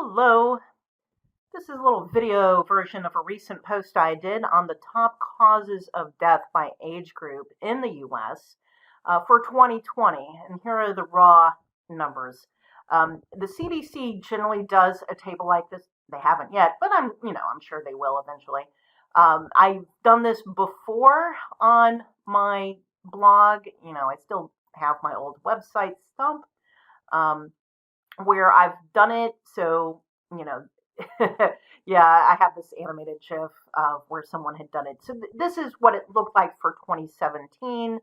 Hello, this is a little video version of a recent post I did on the top causes of death by age group in the US for 2020, and here are the raw numbers. The CDC generally does a table like this. They haven't yet, but I'm sure they will eventually. I've done this before on my blog. I still have my old website Stump. Where I've done it. So, you know, yeah, I have this animated GIF of where someone had done it. So this is what it looked like for 2017.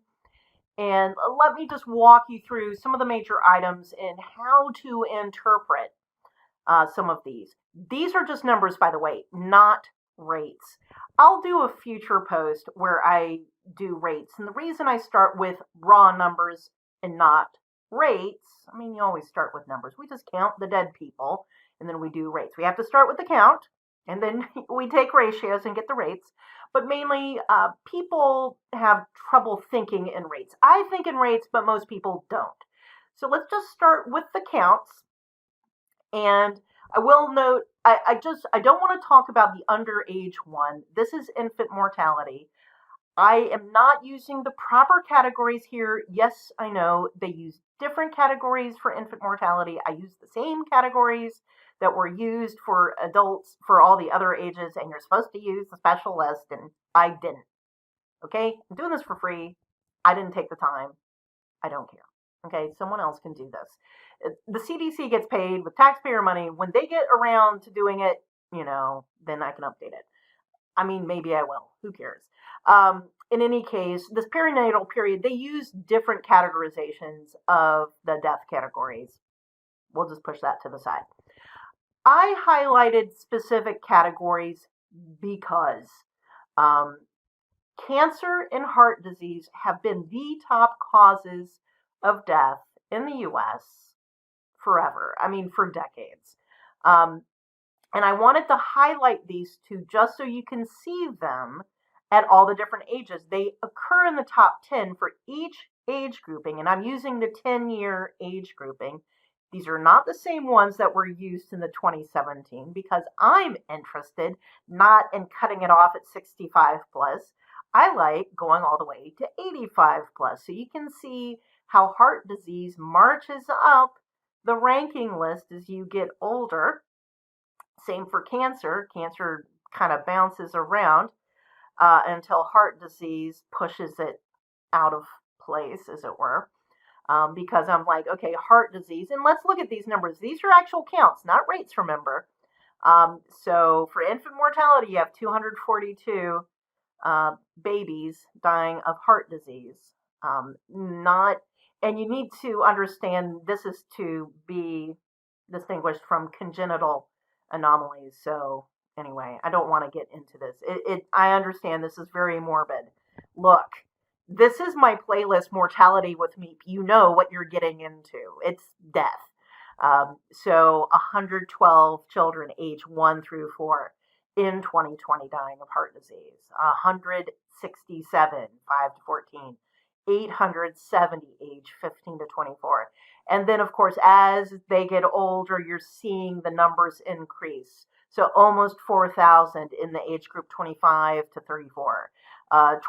And let me just walk you through some of the major items and how to interpret some of these. These are just numbers, by the way, not rates. I'll do a future post where I do rates. And the reason I start with raw numbers and not rates, I mean, you always start with numbers. We just count the dead people and then we do rates. We have to start with the count and then we take ratios and get the rates. But mainly, people have trouble thinking in rates. I think in rates, but most people don't. So let's just start with the counts. And I will note, I don't want to talk about the underage one. This is infant mortality. I am not using the proper categories here. Yes, I know they use different categories for infant mortality. I use the same categories that were used for adults for all the other ages, and you're supposed to use the special list, and I didn't. Okay, I'm doing this for free. I didn't take the time. I don't care. Okay, someone else can do this. The CDC gets paid with taxpayer money. When they get around to doing it, then I can update it. I mean, maybe I will. Who cares? In any case, this perinatal period, they use different categorizations of the death categories. We'll just push that to the side. I highlighted specific categories because cancer and heart disease have been the top causes of death in the US forever. I mean, for decades. And I wanted to highlight these two just so you can see them at all the different ages. They occur in the top 10 for each age grouping, and I'm using the 10-year age grouping. These are not the same ones that were used in the 2017 because I'm interested not in cutting it off at 65 plus. I like going all the way to 85 plus. So you can see how heart disease marches up the ranking list as you get older. Same for cancer. Cancer kind of bounces around until heart disease pushes it out of place, as it were. Because I'm like, okay, heart disease. And let's look at these numbers. These are actual counts, not rates, remember. So for infant mortality, you have 242 babies dying of heart disease. And you need to understand this is to be distinguished from congenital anomalies. So anyway, I don't want to get into this. I understand this is very morbid. Look, this is my playlist, Mortality with Meep. You know what you're getting into. It's death. So 112 children age 1 through 4 in 2020 dying of heart disease. 167, 5 to 14. 870 age 15 to 24. And then, of course, as they get older, you're seeing the numbers increase. So almost 4,000 in the age group 25 to 34.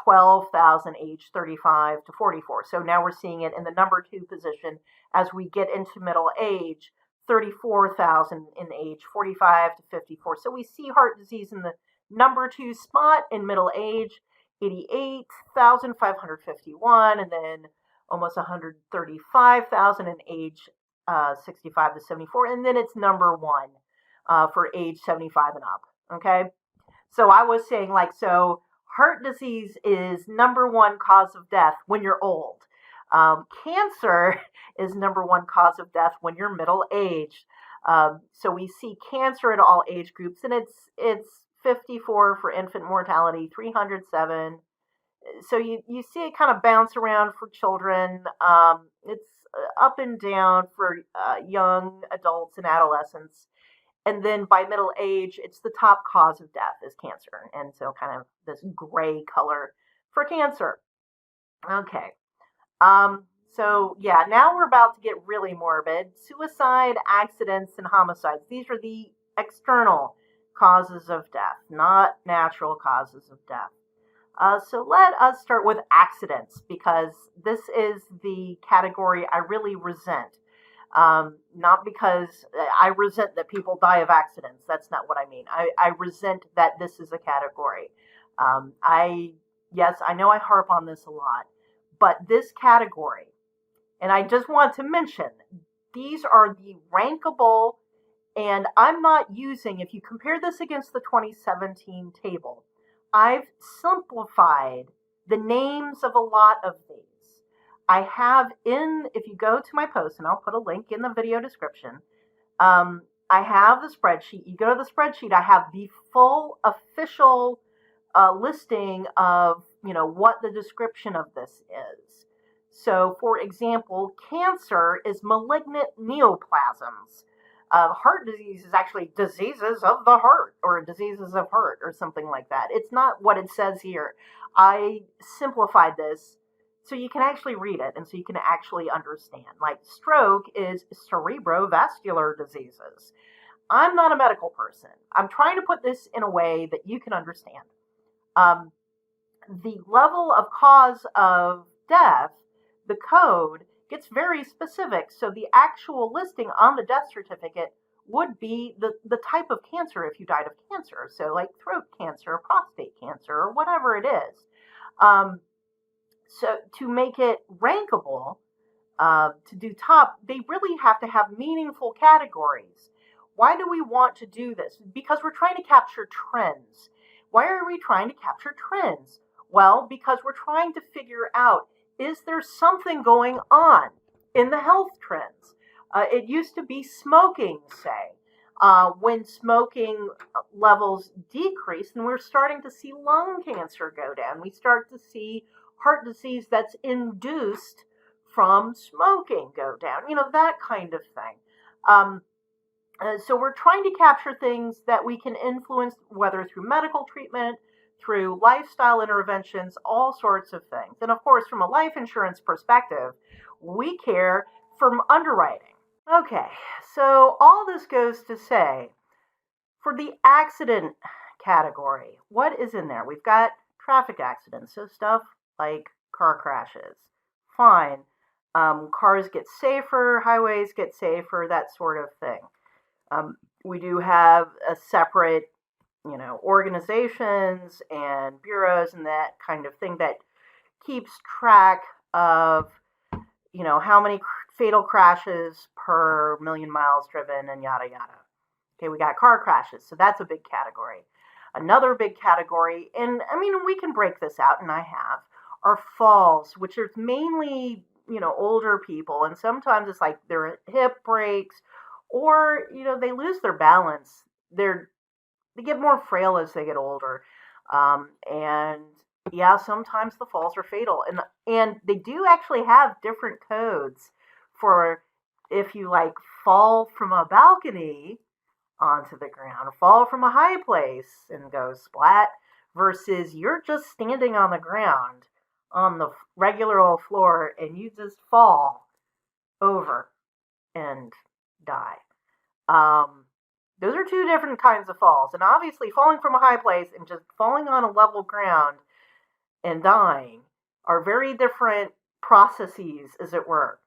12,000 age 35 to 44. So now we're seeing it in the number 2 position as we get into middle age, 34,000 in age 45 to 54. So we see heart disease in the number 2 spot in middle age, 88,551, and then almost 135,000 in age 65 to 74, and then it's number 1 for age 75 and up. Okay, so I was saying, so heart disease is number 1 cause of death when you're old. Cancer is number 1 cause of death when you're middle aged. So we see cancer at all age groups, and it's 54 for infant mortality, 307. So you see it kind of bounce around for children. It's up and down for young adults and adolescents. And then by middle age, it's the top cause of death is cancer. And so kind of this gray color for cancer. Okay. So, yeah, now we're about to get really morbid. Suicide, accidents, and homicides. These are the external causes of death, not natural causes of death. So let us start with accidents because this is the category I really resent. Not because I resent that people die of accidents. That's not what I mean. I resent that this is a category. Yes, I know I harp on this a lot, but this category, and I just want to mention, these are the rankable, and I'm not using, if you compare this against the 2017 table, I've simplified the names of a lot of these. I have if you go to my post, and I'll put a link in the video description, I have the spreadsheet. You go to the spreadsheet, I have the full official listing of, what the description of this is. So, for example, cancer is malignant neoplasms. Heart disease is actually diseases of the heart or diseases of heart or something like that. It's not what it says here. I simplified this so you can actually read it and so you can actually understand. Like stroke is cerebrovascular diseases. I'm not a medical person. I'm trying to put this in a way that you can understand. The level of cause of death, the code, gets very specific. So the actual listing on the death certificate would be the type of cancer if you died of cancer. So like throat cancer, prostate cancer, or whatever it is. So to make it rankable, to do top, they really have to have meaningful categories. Why do we want to do this? Because we're trying to capture trends. Why are we trying to capture trends? Well, because we're trying to figure out, is there something going on in the health trends? It used to be smoking, say. When smoking levels decrease, and we're starting to see lung cancer go down, we start to see heart disease that's induced from smoking go down, that kind of thing. So we're trying to capture things that we can influence, whether through medical treatment, through lifestyle interventions, all sorts of things. And of course, from a life insurance perspective, we care from underwriting. Okay, so all this goes to say, for the accident category, what is in there? We've got traffic accidents, so stuff like car crashes. Fine. Cars get safer, highways get safer, that sort of thing. We do have a separate, organizations and bureaus and that kind of thing that keeps track of, how many fatal crashes per million miles driven and yada yada. Okay, we got car crashes, so that's a big category. Another big category, and I mean, we can break this out, and I have, are falls, which are mainly, older people, and sometimes it's like their hip breaks, or, they lose their balance. They get more frail as they get older. And yeah, sometimes the falls are fatal. And they do actually have different codes for if you like fall from a balcony onto the ground, or fall from a high place and go splat, versus you're just standing on the ground on the regular old floor and you just fall over and die. Those are two different kinds of falls. And obviously, falling from a high place and just falling on a level ground and dying are very different processes, as it were.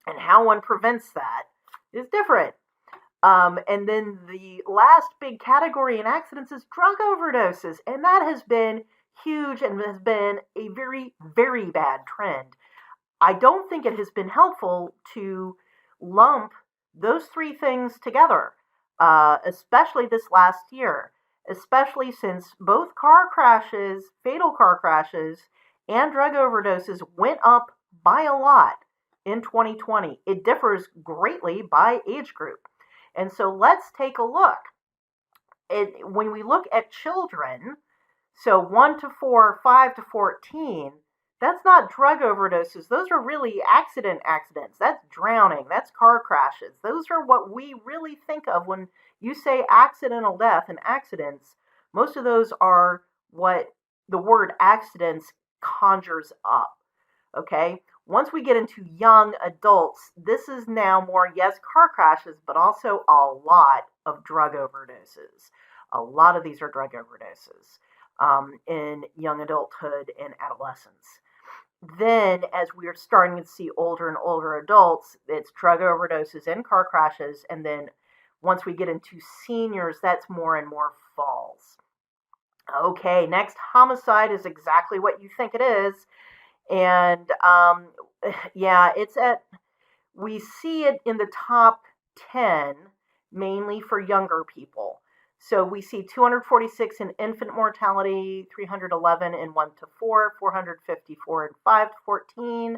And how one prevents that is different. And then the last big category in accidents is drug overdoses. And that has been huge and has been a very, very bad trend. I don't think it has been helpful to lump those three things together, especially this last year, especially since both car crashes, fatal car crashes, and drug overdoses went up by a lot in 2020. It differs greatly by age group. And so let's take a look. When we look at children, so 1 to 4, 5 to 14, that's not drug overdoses. Those are really accidents. That's drowning. That's car crashes. Those are what we really think of when you say accidental death and accidents. Most of those are what the word accidents conjures up. Okay? Once we get into young adults, this is now more, yes, car crashes, but also a lot of drug overdoses. A lot of these are drug overdoses in young adulthood and adolescence. Then, as we are starting to see older and older adults, it's drug overdoses and car crashes. And then once we get into seniors, that's more and more falls. Okay, next, homicide is exactly what you think it is. And yeah, we see it in the top 10, mainly for younger people. So we see 246 in infant mortality, 311 in 1 to 4, 454 in 5 to 14.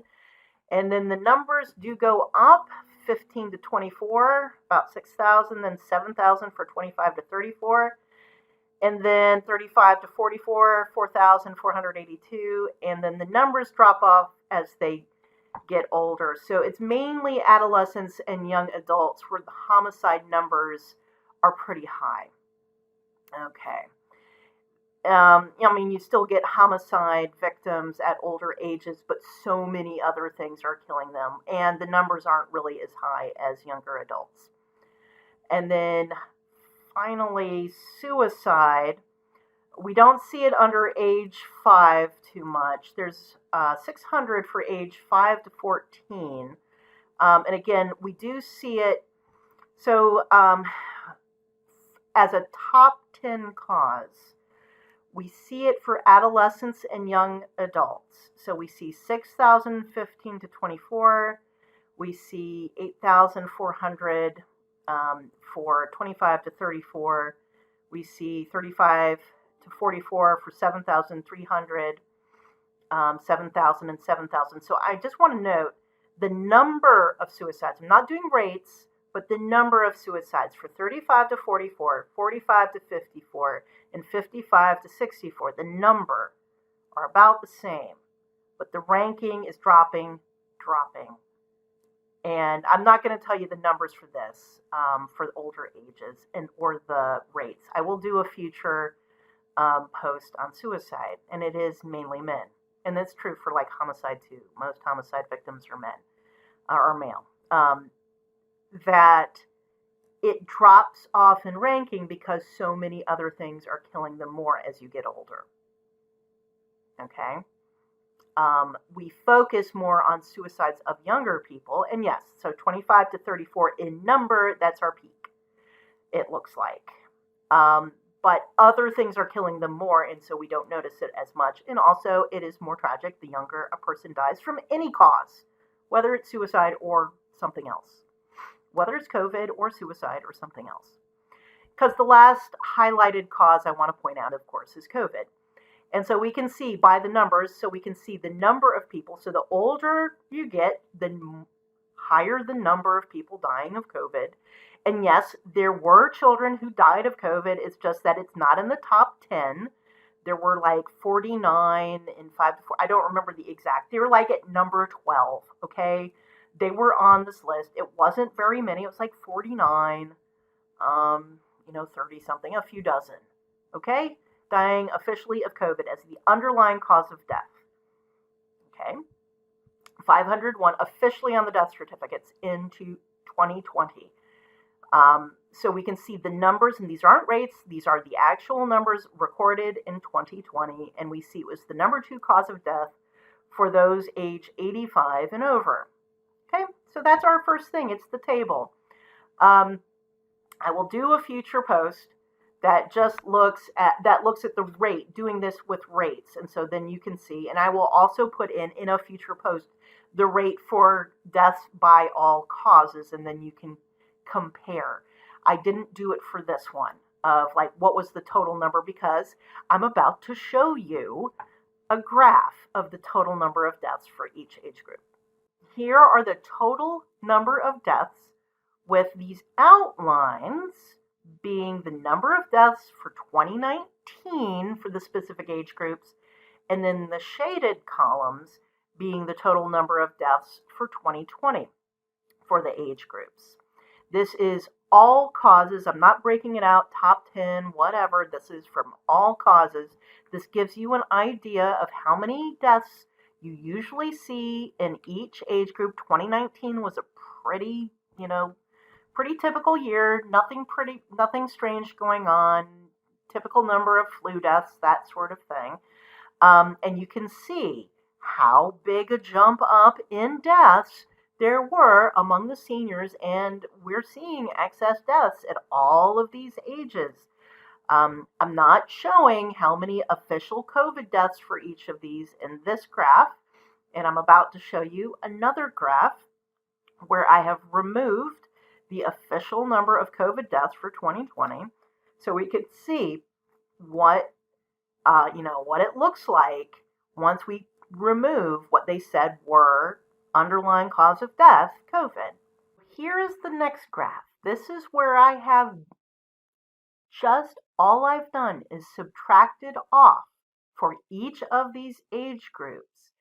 And then the numbers do go up, 15 to 24, about 6,000, then 7,000 for 25 to 34. And then 35 to 44, 4,482. And then the numbers drop off as they get older. So it's mainly adolescents and young adults where the homicide numbers are pretty high. Okay. I mean, you still get homicide victims at older ages, but so many other things are killing them, and the numbers aren't really as high as younger adults. And then finally, suicide. We don't see it under age 5 too much. There's 600 for age 5 to 14. And again, we do see it. So as a top 10 cause, we see it for adolescents and young adults. So we see 6,015 to 24. We see 8,400 for 25 to 34. We see 35 to 44 for 7,300, 7,000 and 7,000. So I just want to note the number of suicides. I'm not doing rates, but the number of suicides for 35 to 44, 45 to 54, and 55 to 64. The number are about the same, but the ranking is dropping. And I'm not going to tell you the numbers for this, for the older ages or the rates. I will do a future post on suicide, and it is mainly men. And that's true for like homicide too. Most homicide victims are men or male. That it drops off in ranking because so many other things are killing them more as you get older. Okay? We focus more on suicides of younger people, and yes, so 25 to 34 in number, that's our peak, it looks like. But other things are killing them more, and so we don't notice it as much. And also, it is more tragic the younger a person dies from any cause, whether it's suicide or something else, whether it's COVID or suicide or something else. Because the last highlighted cause I want to point out, of course, is COVID. And so we can see by the numbers, so we can see the number of people. So the older you get, the higher the number of people dying of COVID. And yes, there were children who died of COVID. It's just that it's not in the top 10. There were like 49 in 5 to 4. I don't remember the exact. They were like at number 12, okay? They were on this list. It wasn't very many. It was like 49, 30 something, a few dozen, okay? Dying officially of COVID as the underlying cause of death. Okay? 501 officially on the death certificates into 2020. So we can see the numbers, and these aren't rates, these are the actual numbers recorded in 2020, and we see it was the number 2 cause of death for those age 85 and over. Okay, so that's our first thing, it's the table. I will do a future post that just looks at the rate, doing this with rates, and so then you can see, and I will also put in a future post the rate for deaths by all causes, and then you can compare. I didn't do it for this one of like what was the total number, because I'm about to show you a graph of the total number of deaths for each age group. Here are the total number of deaths with these outlines being the number of deaths for 2019 for the specific age groups, and then the shaded columns being the total number of deaths for 2020 for the age groups. This is all causes. I'm not breaking it out, top 10, whatever. This is from all causes. This gives you an idea of how many deaths You usually see in each age group, 2019 was a pretty, pretty typical year, nothing strange going on, typical number of flu deaths, that sort of thing. And you can see how big a jump up in deaths there were among the seniors, and we're seeing excess deaths at all of these ages. I'm not showing how many official COVID deaths for each of these in this graph, and I'm about to show you another graph where I have removed the official number of COVID deaths for 2020, so we could see what what it looks like once we remove what they said were underlying cause of death, COVID. Here is the next graph. This is where I have just all I've done is subtracted off for each of these age groups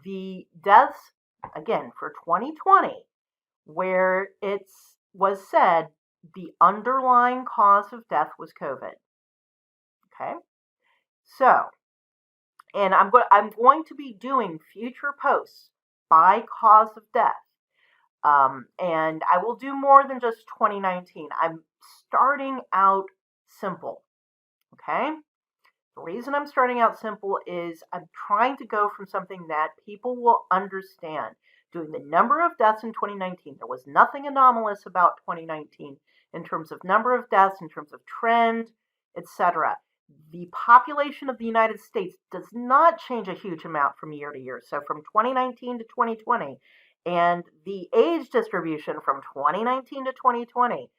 the deaths, again, for 2020, where it was said the underlying cause of death was COVID. Okay? So, and I'm going to be doing future posts by cause of death. And I will do more than just 2019. I'm starting out simple. Okay? The reason I'm starting out simple is I'm trying to go from something that people will understand. Doing the number of deaths in 2019, there was nothing anomalous about 2019 in terms of number of deaths, in terms of trend, etc. The population of the United States does not change a huge amount from year to year. So from 2019 to 2020, and the age distribution from 2019 to 2020,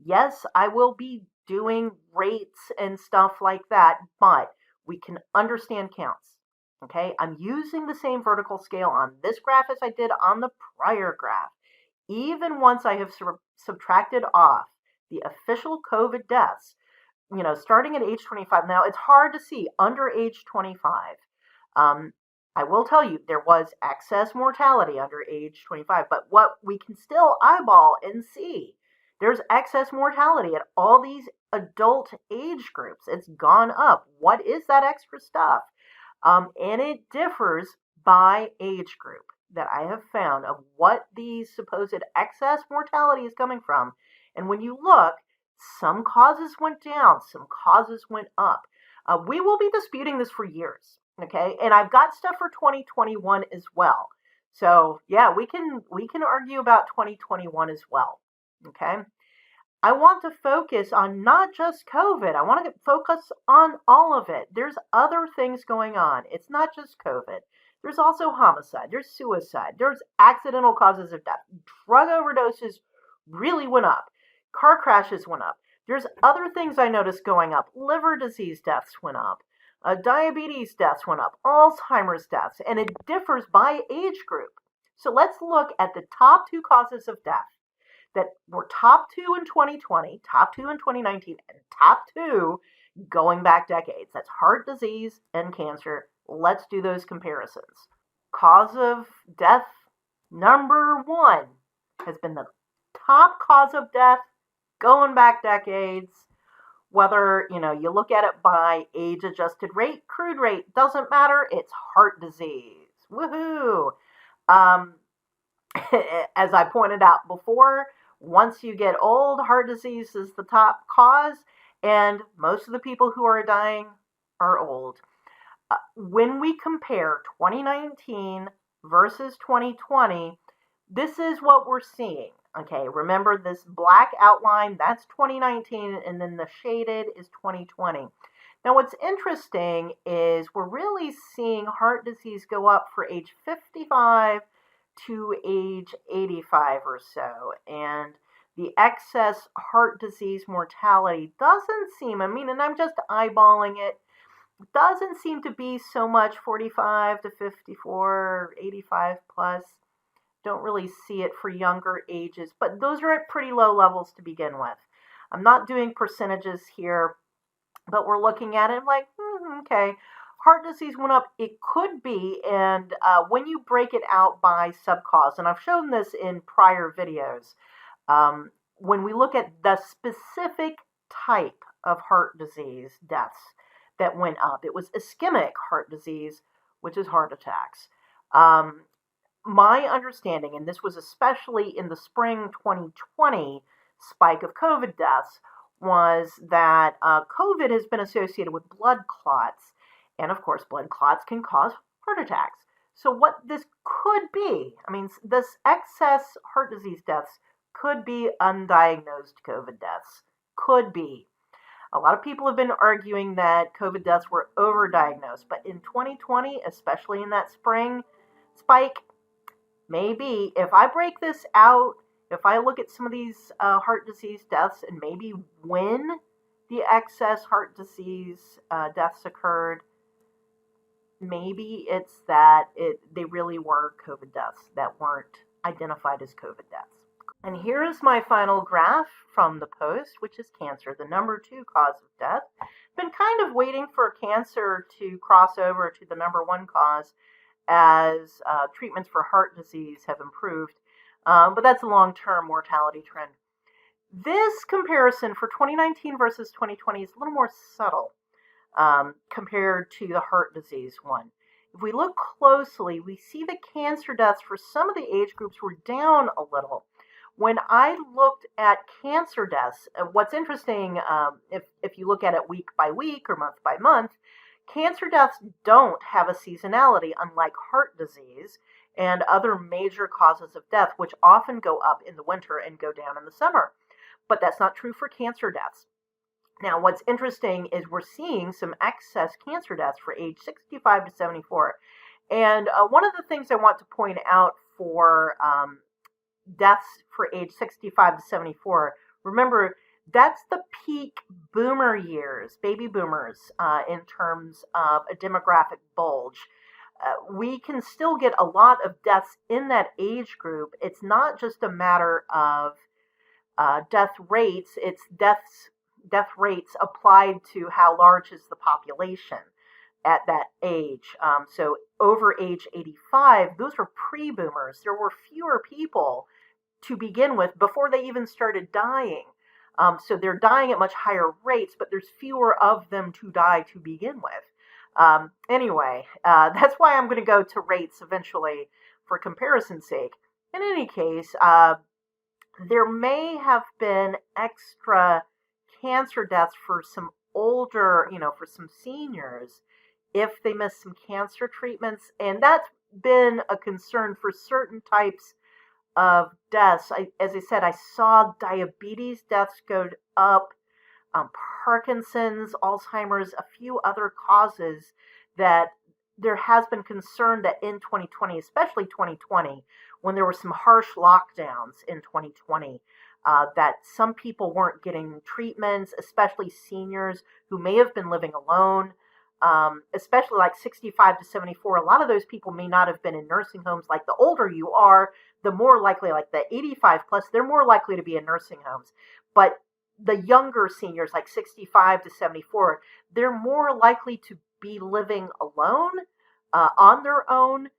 yes, I will be doing rates and stuff like that, but we can understand counts. Okay, I'm using the same vertical scale on this graph as I did on the prior graph. Even once I have subtracted off the official COVID deaths, starting at age 25. Now, it's hard to see under age 25. I will tell you, there was excess mortality under age 25, but what we can still eyeball and see, there's excess mortality at all these adult age groups. It's gone up. What is that extra stuff? And it differs by age group that I have found of what the supposed excess mortality is coming from. And when you look, some causes went down, some causes went up. We will be disputing this for years, okay? And I've got stuff for 2021 as well. So yeah, we can argue about 2021 as well, okay? I want to focus on not just COVID. I want to focus on all of it. There's other things going on. It's not just COVID. There's also homicide. There's suicide. There's accidental causes of death. Drug overdoses really went up. Car crashes went up. There's other things I noticed going up. Liver disease deaths went up. Diabetes deaths went up. Alzheimer's deaths. And it differs by age group. So let's look at the top two causes of death that were top two in 2020, top two in 2019, and top two going back decades. That's heart disease and cancer. Let's do those comparisons. Cause of death number one has been the top cause of death going back decades. Whether, you look at it by age-adjusted rate, crude rate, doesn't matter. It's heart disease. Woohoo! As I pointed out before, once you get old, heart disease is the top cause, and most of the people who are dying are old. When we compare 2019 versus 2020, this is what we're seeing. Okay, remember this black outline, that's 2019, and then the shaded is 2020. Now, what's interesting is we're really seeing heart disease go up for age 55 to age 85 or so, and the excess heart disease mortality doesn't seem, and I'm just eyeballing it, doesn't seem to be so much 45 to 54, 85 plus. Don't really see it for younger ages, but those are at pretty low levels to begin with. I'm not doing percentages here, but we're looking at it like, okay, heart disease went up. It could be, and when you break it out by subcause, and I've shown this in prior videos, when we look at the specific type of heart disease deaths that went up, it was ischemic heart disease, which is heart attacks. Um, my understanding, and this was especially in the spring 2020 spike of COVID deaths, was that COVID has been associated with blood clots. And of course, blood clots can cause heart attacks. So, what this could be, I mean, this excess heart disease deaths could be undiagnosed COVID deaths. Could be. A lot of people have been arguing that COVID deaths were overdiagnosed, but in 2020, especially in that spring spike, maybe if I break this out, if I look at some of these heart disease deaths and maybe when the excess heart disease deaths occurred, maybe it's that they really were COVID deaths that weren't identified as COVID deaths. And here is my final graph from the Post, which is cancer, the number 2 cause of death. Been kind of waiting for cancer to cross over to the number 1 cause as treatments for heart disease have improved, but that's a long-term mortality trend. This comparison for 2019 versus 2020 is a little more subtle compared to the heart disease one. If we look closely, we see the cancer deaths for some of the age groups were down a little. When I looked at cancer deaths, what's interesting, if you look at it week by week or month by month, cancer deaths don't have a seasonality, unlike heart disease and other major causes of death, which often go up in the winter and go down in the summer. But that's not true for cancer deaths. Now, what's interesting is we're seeing some excess cancer deaths for age 65 to 74. And one of the things I want to point out for deaths for age 65 to 74, remember, that's the peak boomer years, baby boomers, in terms of a demographic bulge. We can still get a lot of deaths in that age group. It's not just a matter of death rates, it's death rates applied to how large is the population at that age. So over age 85, those were pre-boomers. There were fewer people to begin with before they even started dying. So they're dying at much higher rates, but there's fewer of them to die to begin with. Anyway, that's why I'm going to go to rates eventually for comparison's sake. In any case, there may have been extra cancer deaths for some older, for some seniors if they missed some cancer treatments. And that's been a concern for certain types of deaths. As I said, I saw diabetes deaths go up, Parkinson's, Alzheimer's, a few other causes that there has been concern that in 2020, especially 2020, when there were some harsh lockdowns in 2020, that some people weren't getting treatments, especially seniors who may have been living alone, especially like 65 to 74. A lot of those people may not have been in nursing homes. Like the older you are, the more likely, like the 85 plus, they're more likely to be in nursing homes. But the younger seniors, like 65 to 74, they're more likely to be living alone, on their own.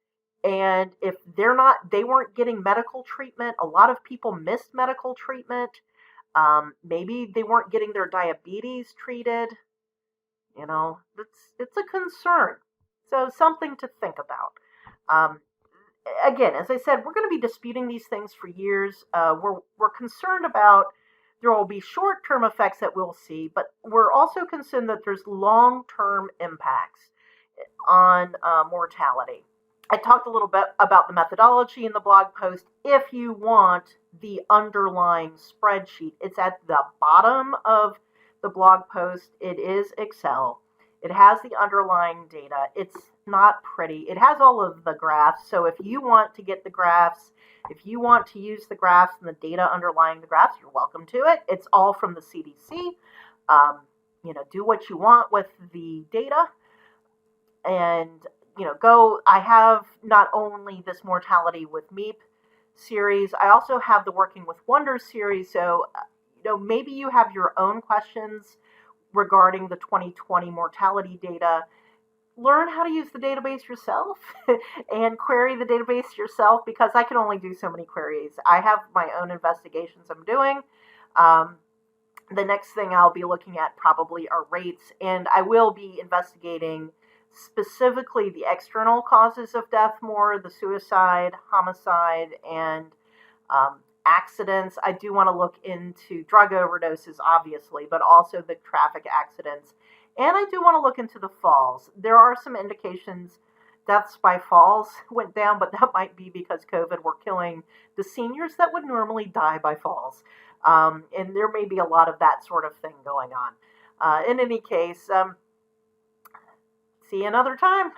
And if they weren't getting medical treatment. A lot of people missed medical treatment. Maybe they weren't getting their diabetes treated. It's a concern. So something to think about. Again, as I said, we're going to be disputing these things for years. We're concerned about there will be short-term effects that we'll see, but we're also concerned that there's long-term impacts on mortality. I talked a little bit about the methodology in the blog post. If you want the underlying spreadsheet, it's at the bottom of the blog post. It is Excel. It has the underlying data. It's not pretty. It has all of the graphs. So if you want to get the graphs, if you want to use the graphs and the data underlying the graphs, you're welcome to it. It's all from the CDC. Do what you want with the data. And I have not only this Mortality with MEEP series, I also have the Working with Wonders series. So, maybe you have your own questions regarding the 2020 mortality data. Learn how to use the database yourself and query the database yourself, because I can only do so many queries. I have my own investigations I'm doing. The next thing I'll be looking at probably are rates, and I will be investigating specifically the external causes of death more, the suicide, homicide, and accidents. I do want to look into drug overdoses, obviously, but also the traffic accidents. And I do want to look into the falls. There are some indications deaths by falls went down, but that might be because COVID were killing the seniors that would normally die by falls. And there may be a lot of that sort of thing going on. In any case, see you another time.